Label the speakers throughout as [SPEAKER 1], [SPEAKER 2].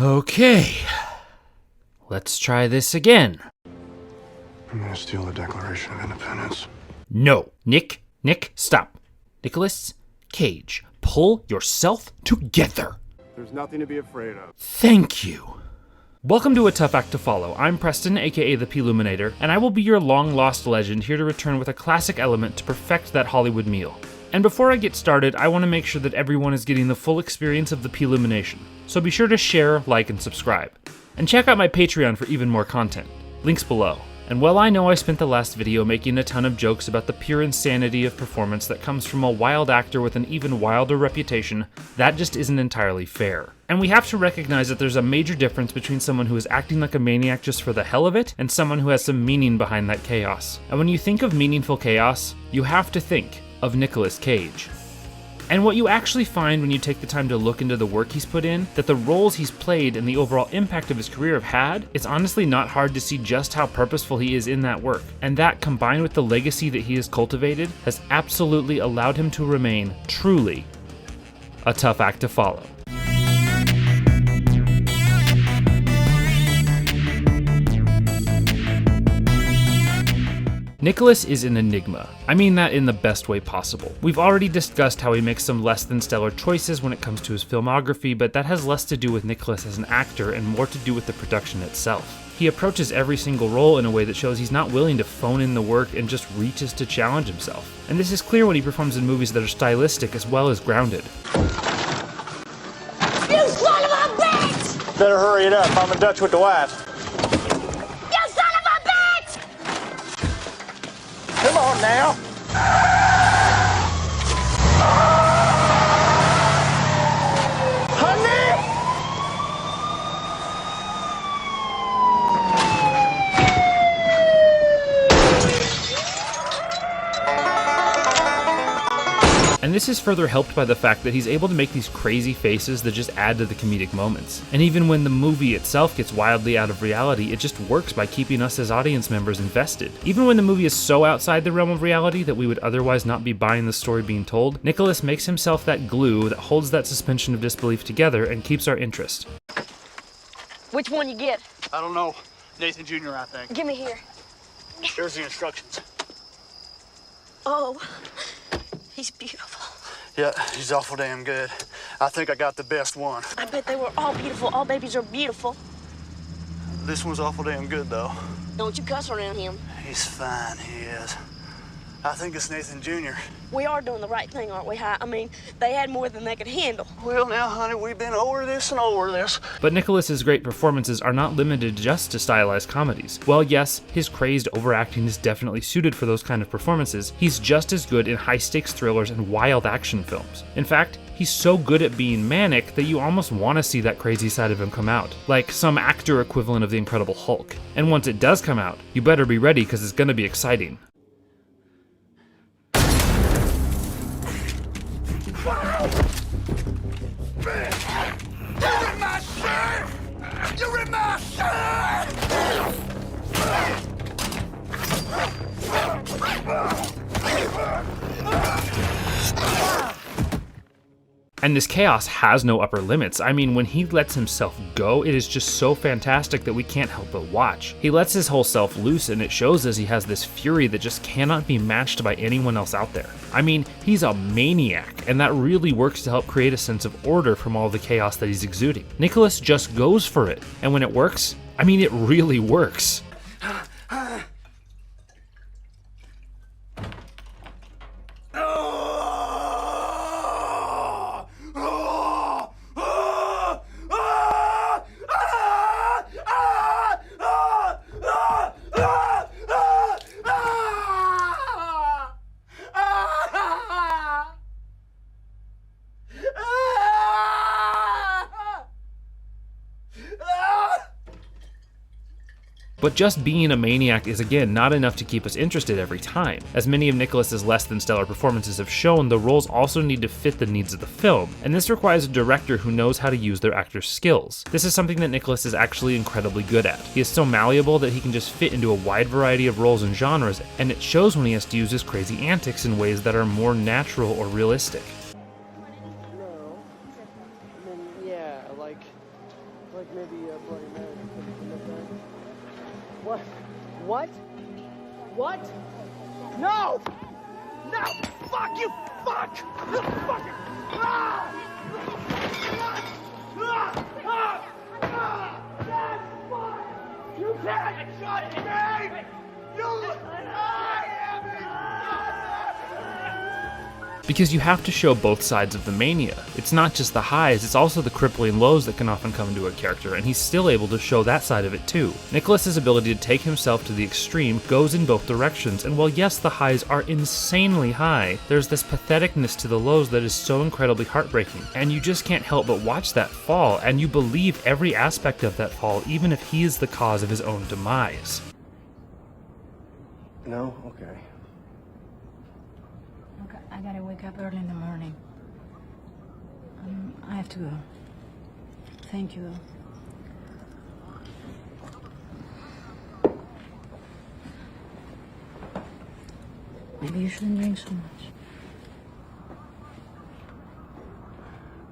[SPEAKER 1] Okay, let's try this again.
[SPEAKER 2] I'm gonna steal the Declaration of Independence.
[SPEAKER 1] No, Nick, stop. Nicolas Cage, pull yourself together.
[SPEAKER 2] There's nothing to be afraid of.
[SPEAKER 1] Thank you. Welcome to A Tough Act to Follow. I'm Preston, aka the Ploominator, and I will be your long-lost legend here to return with a classic element to perfect that Hollywood meal. And before I get started, I want to make sure that everyone is getting the full experience of the Ploomination. So be sure to share, like, and subscribe. And check out my Patreon for even more content. Links below. And while I know I spent the last video making a ton of jokes about the pure insanity of performance that comes from a wild actor with an even wilder reputation, that just isn't entirely fair. And we have to recognize that there's a major difference between someone who is acting like a maniac just for the hell of it, and someone who has some meaning behind that chaos. And when you think of meaningful chaos, you have to think of Nicolas Cage. And what you actually find when you take the time to look into the work he's put in, that the roles he's played and the overall impact of his career have had, it's honestly not hard to see just how purposeful he is in that work. And that, combined with the legacy that he has cultivated, has absolutely allowed him to remain, truly, a tough act to follow. Nicolas is an enigma. I mean that in the best way possible. We've already discussed how he makes some less than stellar choices when it comes to his filmography, but that has less to do with Nicolas as an actor and more to do with the production itself. He approaches every single role in a way that shows he's not willing to phone in the work and just reaches to challenge himself. And this is clear when he performs in movies that are stylistic as well as grounded.
[SPEAKER 3] You son of a bitch!
[SPEAKER 4] Better hurry it up. I'm in Dutch with the wife. Come on now. Honey!
[SPEAKER 1] And this is further helped by the fact that he's able to make these crazy faces that just add to the comedic moments. And even when the movie itself gets wildly out of reality, it just works by keeping us as audience members invested. Even when the movie is so outside the realm of reality that we would otherwise not be buying the story being told, Nicolas makes himself that glue that holds that suspension of disbelief together and keeps our interest.
[SPEAKER 3] Which one you get?
[SPEAKER 4] I don't know. Nathan Jr., I think.
[SPEAKER 3] Give me here.
[SPEAKER 4] Here's the instructions.
[SPEAKER 3] Oh, he's beautiful.
[SPEAKER 4] Yeah, he's awful damn good. I think I got the best one.
[SPEAKER 3] I bet they were all beautiful. All babies are beautiful.
[SPEAKER 4] This one's awful damn good, though.
[SPEAKER 3] Don't you cuss around him.
[SPEAKER 4] He's fine, he is. I think it's Nathan Jr.
[SPEAKER 3] We are doing the right thing, aren't we, Hi? I mean, they had more than they could handle.
[SPEAKER 4] Well, now, honey, we've been over this and over this.
[SPEAKER 1] But Nicolas's great performances are not limited just to stylized comedies. While yes, his crazed overacting is definitely suited for those kind of performances, he's just as good in high-stakes thrillers and wild action films. In fact, he's so good at being manic that you almost want to see that crazy side of him come out, like some actor equivalent of the Incredible Hulk. And once it does come out, you better be ready because it's gonna be exciting.
[SPEAKER 5] You're in my shirt! You're in my shirt!
[SPEAKER 1] And this chaos has no upper limits. I mean, when he lets himself go, it is just so fantastic that we can't help but watch. He lets his whole self loose and it shows as he has this fury that just cannot be matched by anyone else out there. I mean, he's a maniac, and that really works to help create a sense of order from all the chaos that he's exuding. Nicolas just goes for it, and when it works, I mean, it really works. But just being a maniac is again not enough to keep us interested every time. As many of Nicolas's less than stellar performances have shown, the roles also need to fit the needs of the film, and this requires a director who knows how to use their actors' skills. This is something that Nicolas is actually incredibly good at. He is so malleable that he can just fit into a wide variety of roles and genres, and it shows when he has to use his crazy antics in ways that are more natural or realistic.
[SPEAKER 6] No. Yeah, like maybe Bloody Mary. What? What? What? No! No! Fuck you! Fuck! You fucking... Ah! Ah! Ah! Ah! That's fine! You can't shut me! You... I am it!
[SPEAKER 1] Because you have to show both sides of the mania. It's not just the highs, it's also the crippling lows that can often come to a character, and he's still able to show that side of it too. Nicolas's ability to take himself to the extreme goes in both directions, and while yes, the highs are insanely high, there's this patheticness to the lows that is so incredibly heartbreaking, and you just can't help but watch that fall, and you believe every aspect of that fall, even if he is the cause of his own demise.
[SPEAKER 2] No? Okay.
[SPEAKER 7] I gotta wake up early in the morning. I have to go. Thank you, though. Maybe you shouldn't drink so much.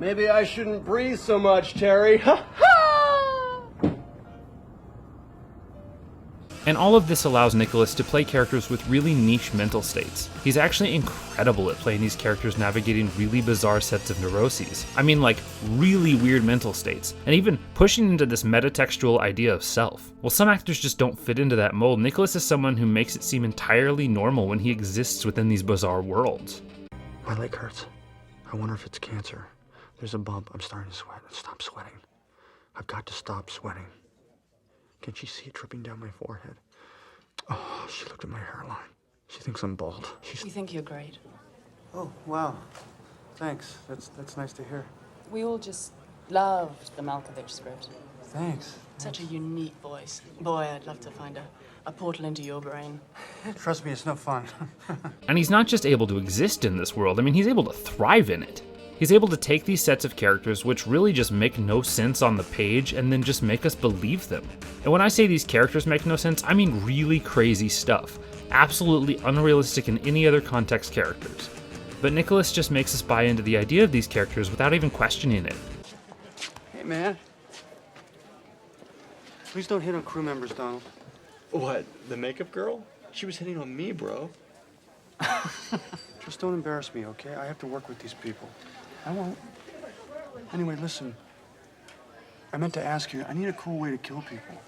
[SPEAKER 6] Maybe I shouldn't breathe so much, Terry.
[SPEAKER 1] And all of this allows Nicolas to play characters with really niche mental states. He's actually incredible at playing these characters navigating really bizarre sets of neuroses. I mean, like, really weird mental states, and even pushing into this metatextual idea of self. While some actors just don't fit into that mold, Nicolas is someone who makes it seem entirely normal when he exists within these bizarre worlds.
[SPEAKER 2] My leg hurts. I wonder if it's cancer. There's a bump. I'm starting to sweat. Stop sweating. I've got to stop sweating. Can she see it dripping down my forehead? Oh, she looked at my hairline. She thinks I'm bald.
[SPEAKER 8] We think you're great.
[SPEAKER 2] Oh, wow. Thanks. That's nice to hear.
[SPEAKER 8] We all just loved the Malkovich script.
[SPEAKER 2] Thanks.
[SPEAKER 8] Such a unique voice. Boy, I'd love to find a portal into your brain.
[SPEAKER 2] Trust me, it's no fun.
[SPEAKER 1] And he's not just able to exist in this world, I mean, he's able to thrive in it. He's able to take these sets of characters which really just make no sense on the page and then just make us believe them. And when I say these characters make no sense, I mean really crazy stuff. Absolutely unrealistic in any other context characters. But Nicolas just makes us buy into the idea of these characters without even questioning it.
[SPEAKER 2] Hey, man. Please don't hit on crew members, Donald.
[SPEAKER 9] What, the makeup girl? She was hitting on me, bro.
[SPEAKER 2] Just don't embarrass me, okay? I have to work with these people. I won't. Anyway, listen. I meant to ask you, I need a cool way to kill people.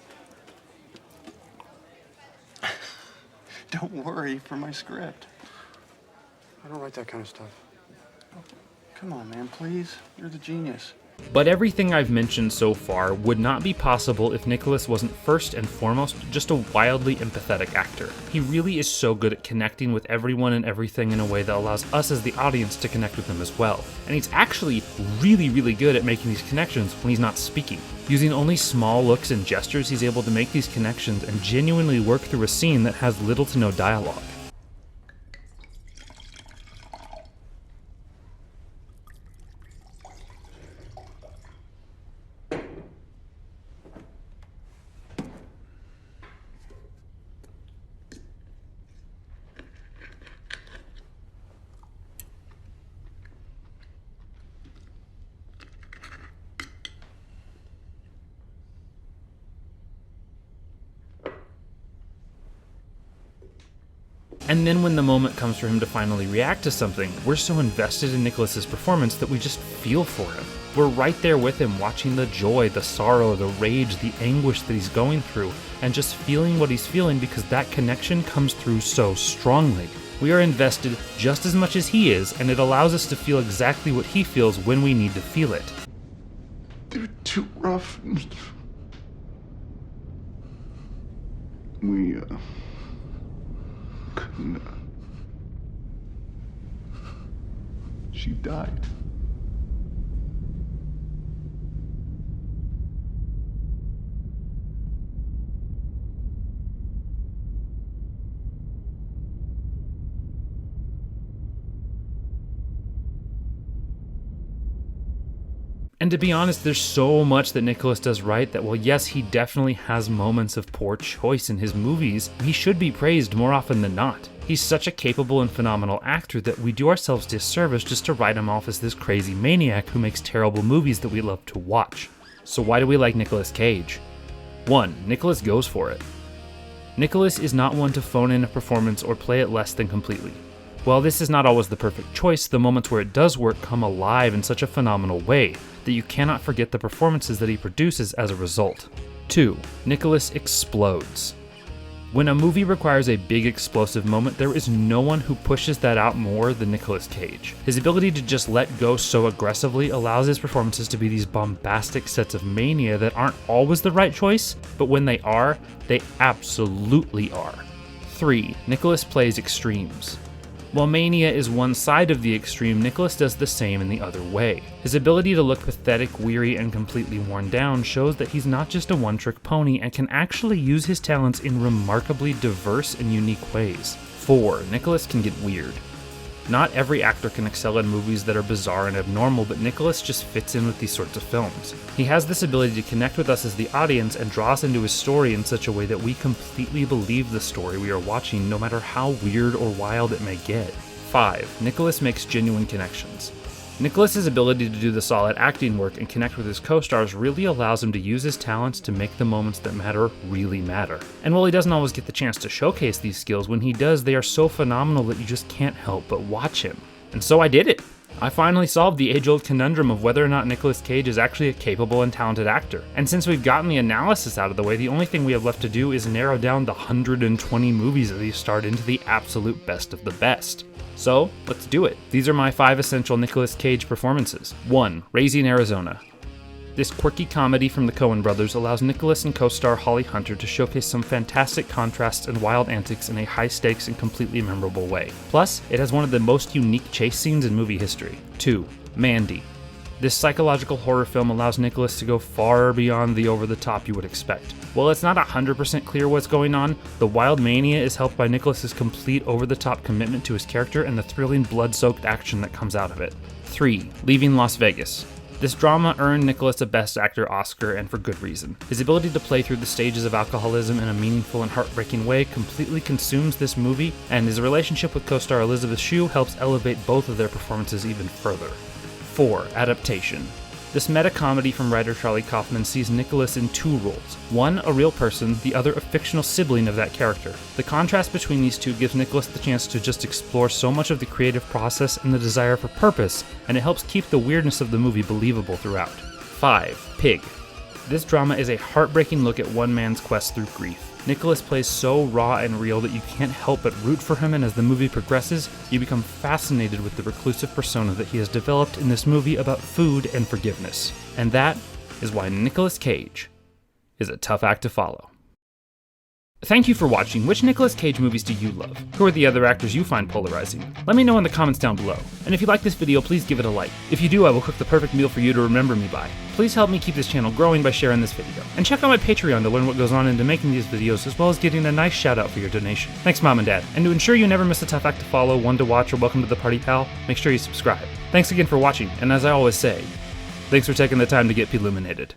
[SPEAKER 2] Don't worry for my script. I don't write that kind of stuff. Oh, come on, man, please. You're the genius.
[SPEAKER 1] But everything I've mentioned so far would not be possible if Nicolas wasn't first and foremost just a wildly empathetic actor. He really is so good at connecting with everyone and everything in a way that allows us as the audience to connect with him as well. And he's actually really good at making these connections when he's not speaking. Using only small looks and gestures, he's able to make these connections and genuinely work through a scene that has little to no dialogue. And then when the moment comes for him to finally react to something, we're so invested in Nicolas's performance that we just feel for him. We're right there with him, watching the joy, the sorrow, the rage, the anguish that he's going through, and just feeling what he's feeling because that connection comes through so strongly. We are invested just as much as he is, and it allows us to feel exactly what he feels when we need to feel it.
[SPEAKER 2] They're too rough. We, couldn't, she died.
[SPEAKER 1] And to be honest, there's so much that Nicolas does right that while yes, he definitely has moments of poor choice in his movies, he should be praised more often than not. He's such a capable and phenomenal actor that we do ourselves disservice just to write him off as this crazy maniac who makes terrible movies that we love to watch. So why do we like Nicolas Cage? 1. Nicolas goes for it. Nicolas is not one to phone in a performance or play it less than completely. While this is not always the perfect choice, the moments where it does work come alive in such a phenomenal way that you cannot forget the performances that he produces as a result. 2. Nicolas explodes. When a movie requires a big explosive moment, there is no one who pushes that out more than Nicolas Cage. His ability to just let go so aggressively allows his performances to be these bombastic sets of mania that aren't always the right choice, but when they are, they absolutely are. 3. Nicolas plays extremes. While mania is one side of the extreme, Nicolas does the same in the other way. His ability to look pathetic, weary, and completely worn down shows that he's not just a one-trick pony and can actually use his talents in remarkably diverse and unique ways. 4. Nicolas can get weird. Not every actor can excel in movies that are bizarre and abnormal, but Nicolas just fits in with these sorts of films. He has this ability to connect with us as the audience and draw us into his story in such a way that we completely believe the story we are watching, no matter how weird or wild it may get. 5. Nicolas makes genuine connections. Nicolas's ability to do the solid acting work and connect with his co-stars really allows him to use his talents to make the moments that matter really matter. And while he doesn't always get the chance to showcase these skills, when he does, they are so phenomenal that you just can't help but watch him. And so I did it! I finally solved the age-old conundrum of whether or not Nicolas Cage is actually a capable and talented actor. And since we've gotten the analysis out of the way, the only thing we have left to do is narrow down the 120 movies that he's starred into the absolute best of the best. So, let's do it. These are my 5 essential Nicolas Cage performances. 1. Raising Arizona. This quirky comedy from the Coen brothers allows Nicolas and co-star Holly Hunter to showcase some fantastic contrasts and wild antics in a high-stakes and completely memorable way. Plus, it has one of the most unique chase scenes in movie history. 2. Mandy. This psychological horror film allows Nicolas to go far beyond the over-the-top you would expect. While it's not 100% clear what's going on, the wild mania is helped by Nicolas's complete over-the-top commitment to his character and the thrilling blood-soaked action that comes out of it. 3. Leaving Las Vegas. This drama earned Nicolas a Best Actor Oscar, and for good reason. His ability to play through the stages of alcoholism in a meaningful and heartbreaking way completely consumes this movie, and his relationship with co-star Elizabeth Shue helps elevate both of their performances even further. 4. Adaptation. This meta-comedy from writer Charlie Kaufman sees Nicolas in 2 roles. One, a real person, the other a fictional sibling of that character. The contrast between these two gives Nicolas the chance to just explore so much of the creative process and the desire for purpose, and it helps keep the weirdness of the movie believable throughout. 5. Pig. This drama is a heartbreaking look at one man's quest through grief. Nicolas plays so raw and real that you can't help but root for him, and as the movie progresses, you become fascinated with the reclusive persona that he has developed in this movie about food and forgiveness. And that is why Nicolas Cage is a tough act to follow. Thank you for watching. Which Nicolas Cage movies do you love? Who are the other actors you find polarizing? Let me know in the comments down below. And if you like this video, please give it a like. If you do, I will cook the perfect meal for you to remember me by. Please help me keep this channel growing by sharing this video. And check out my Patreon to learn what goes on into making these videos, as well as getting a nice shout out for your donation. Thanks, Mom and Dad. And to ensure you never miss a tough act to follow, one to watch, or welcome to the party, pal, make sure you subscribe. Thanks again for watching, and as I always say, thanks for taking the time to get Ploominated.